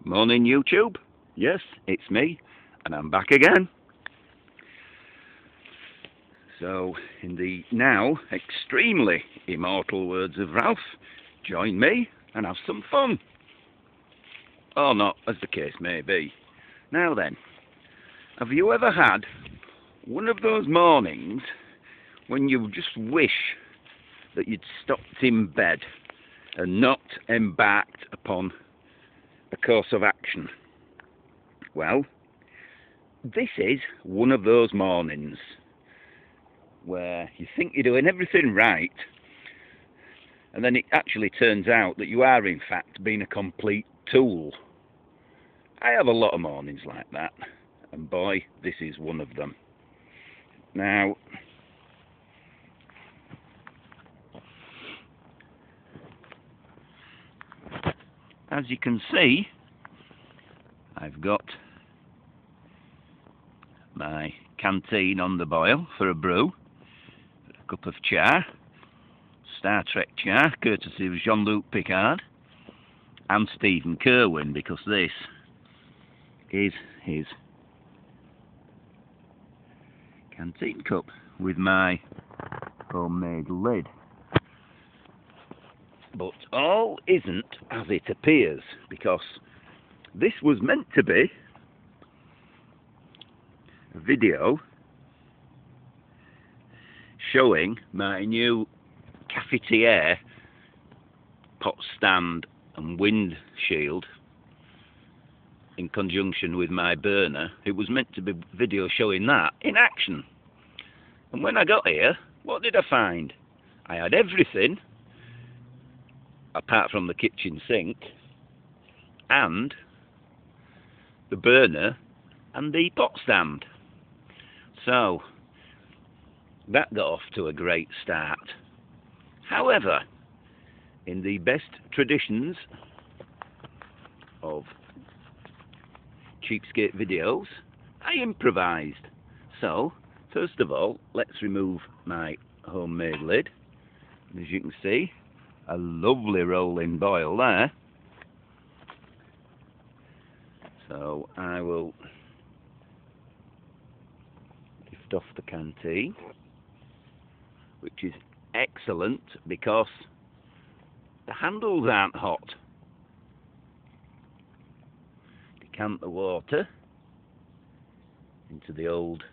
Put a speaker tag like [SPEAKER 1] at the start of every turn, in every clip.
[SPEAKER 1] Morning YouTube, yes, it's me, and I'm back again. So, in the now extremely immortal words of Ralph, join me and have some fun. Or not, as the case may be. Now then, have you ever had one of those mornings when you just wish that you'd stopped in bed and not embarked upon a course of action? Well, this is one of those mornings where you think you're doing everything right, and then it actually turns out that you are in fact being a complete tool. I have a lot of mornings like that, and boy, this is one of them. Now, as you can see, I've got my canteen on the boil for a brew, a cup of char, Star Trek char, courtesy of Jean-Luc Picard and Stephen Kerwin, because this is his canteen cup with my homemade lid. But all isn't as it appears, because this was meant to be a video showing my new cafetiere pot stand and windshield in conjunction with my burner. It was meant to be a video showing that in action. And when I got here, what did I find? I had everything apart from the kitchen sink and the burner and the pot stand. So that got off to a great start. However, in the best traditions of cheapskate videos, I improvised. So first of all, let's remove my homemade lid. As you can see, a lovely rolling boil there. So I will lift off the canteen, which is excellent because the handles aren't hot. Decant the water into the old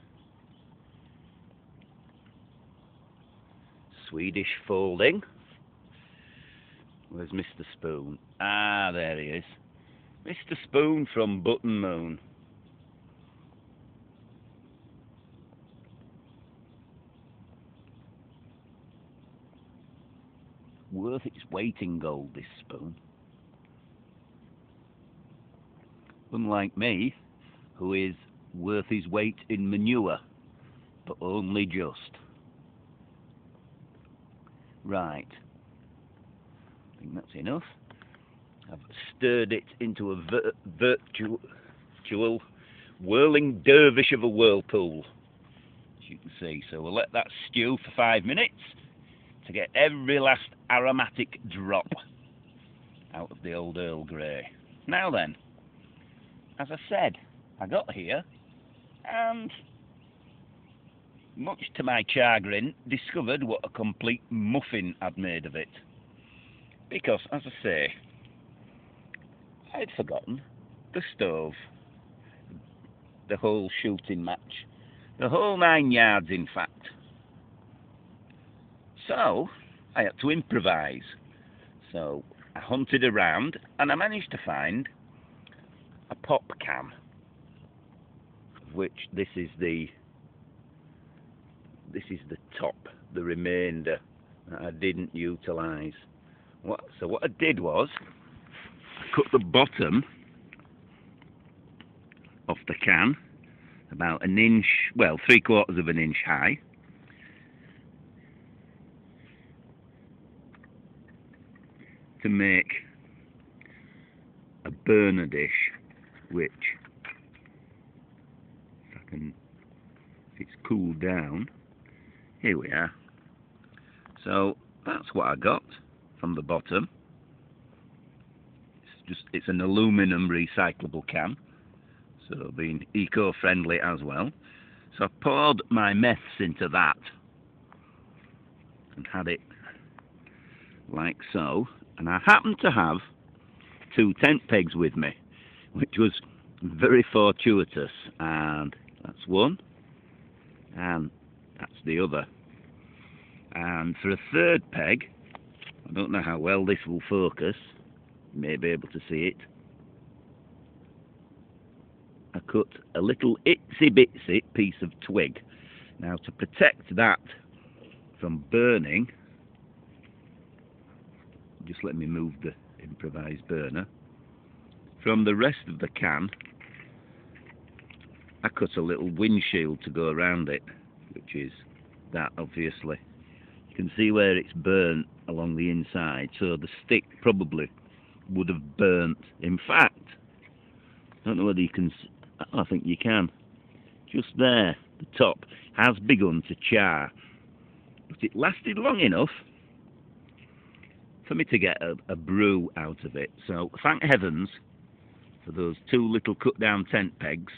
[SPEAKER 1] Swedish folding. Where's Mr. Spoon? Ah, there he is. Mr. Spoon from Button Moon. Worth its weight in gold, this spoon. Unlike me, who is worth his weight in manure, but only just. Right. I think that's enough. I've stirred it into a virtual whirling dervish of a whirlpool, as you can see. So we'll let that stew for 5 minutes to get every last aromatic drop out of the old Earl Grey. Now then, as I said, I got here and, much to my chagrin, discovered what a complete muffin I'd made of it. Because, as I say, I'd forgotten the stove, the whole shooting match, the whole 9 yards in fact. So I had to improvise. So I hunted around and I managed to find a pop can, of which this is the top, the remainder that I didn't utilise. So what I did was I cut the bottom off the can about an inch, well, 3/4 of an inch high, to make a burner dish, which, if it's cooled down, here we are. So that's what I got from the bottom. It's it's an aluminum recyclable can, so being eco-friendly as well. So I poured my meths into that and had it like so, and I happened to have 2 tent pegs with me, which was very fortuitous, and that's one and that's the other. And for a third peg, I don't know how well this will focus, you may be able to see it, I cut a little itsy bitsy piece of twig. Now, to protect that from burning, just let me move the improvised burner from the rest of the can. I cut a little windshield to go around it, which is that, obviously. You can see where it's burnt along the inside, so the stick probably would have burnt. In fact, I don't know whether you can, I think you can, just there, the top has begun to char, but it lasted long enough for me to get a brew out of it. So thank heavens for those 2 little cut down tent pegs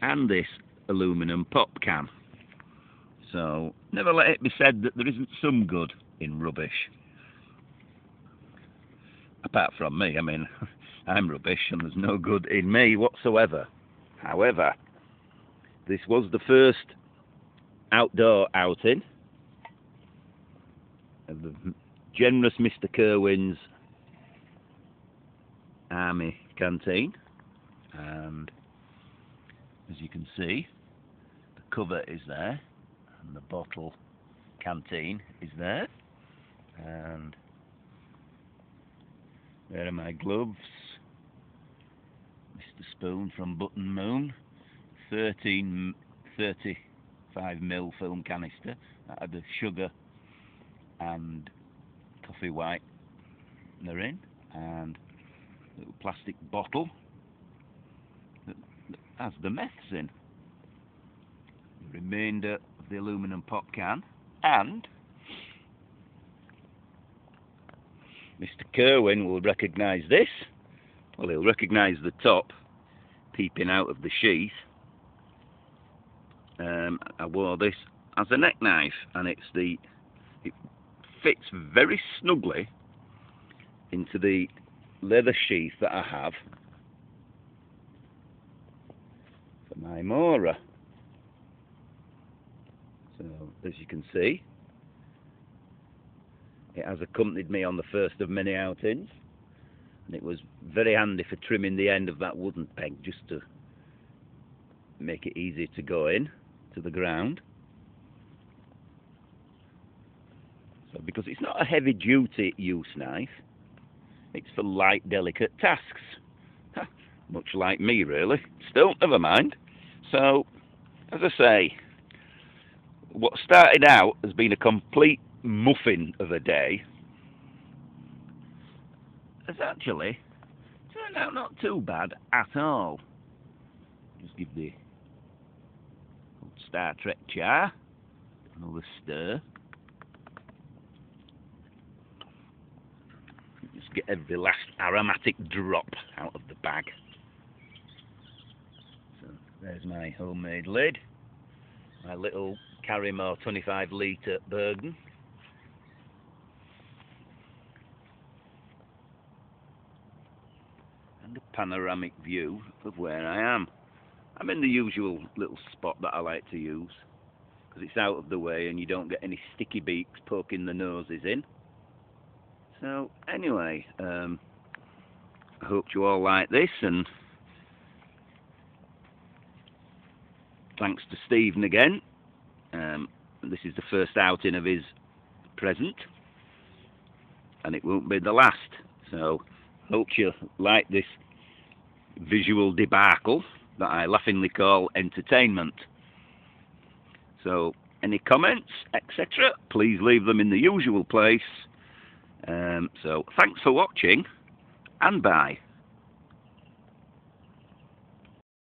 [SPEAKER 1] and this aluminum pop can. So never let it be said that there isn't some good in rubbish. Apart from me, I mean, I'm rubbish and there's no good in me whatsoever. However, this was the first outdoor outing of the generous Mr. Kerwin's Army Canteen, and as you can see, the cover is there and the bottle canteen is there, and there are my gloves, Mr. Spoon from Button Moon, 35mm film canister that had the sugar and coffee white therein, and a little plastic bottle that has the meths in, the remainder of the aluminum pop can, and Mr. Kerwin will recognise this. Well, he'll recognise the top peeping out of the sheath. I wore this as a neck knife, and it fits very snugly into the leather sheath that I have for my Mora. So, as you can see, it has accompanied me on the first of many outings, and it was very handy for trimming the end of that wooden peg just to make it easy to go in to the ground. So, because it's not a heavy duty use knife, it's for light delicate tasks, much like me really. Still, never mind. So, as I say, what started out as being a complete muffin of a day has actually turned out not too bad at all. Just give the old Star Trek char another stir. Just get every last aromatic drop out of the bag. So there's my homemade lid, my little Carrymore 25-litre Bergen. And a panoramic view of where I am. I'm in the usual little spot that I like to use, because it's out of the way and you don't get any sticky beaks poking the noses in. So anyway, I hope you all like this, and thanks to Stephen again. This is the first outing of his present, and it won't be the last. So hope you like this visual debacle that I laughingly call entertainment. So any comments, etc., please leave them in the usual place. So thanks for watching, and bye.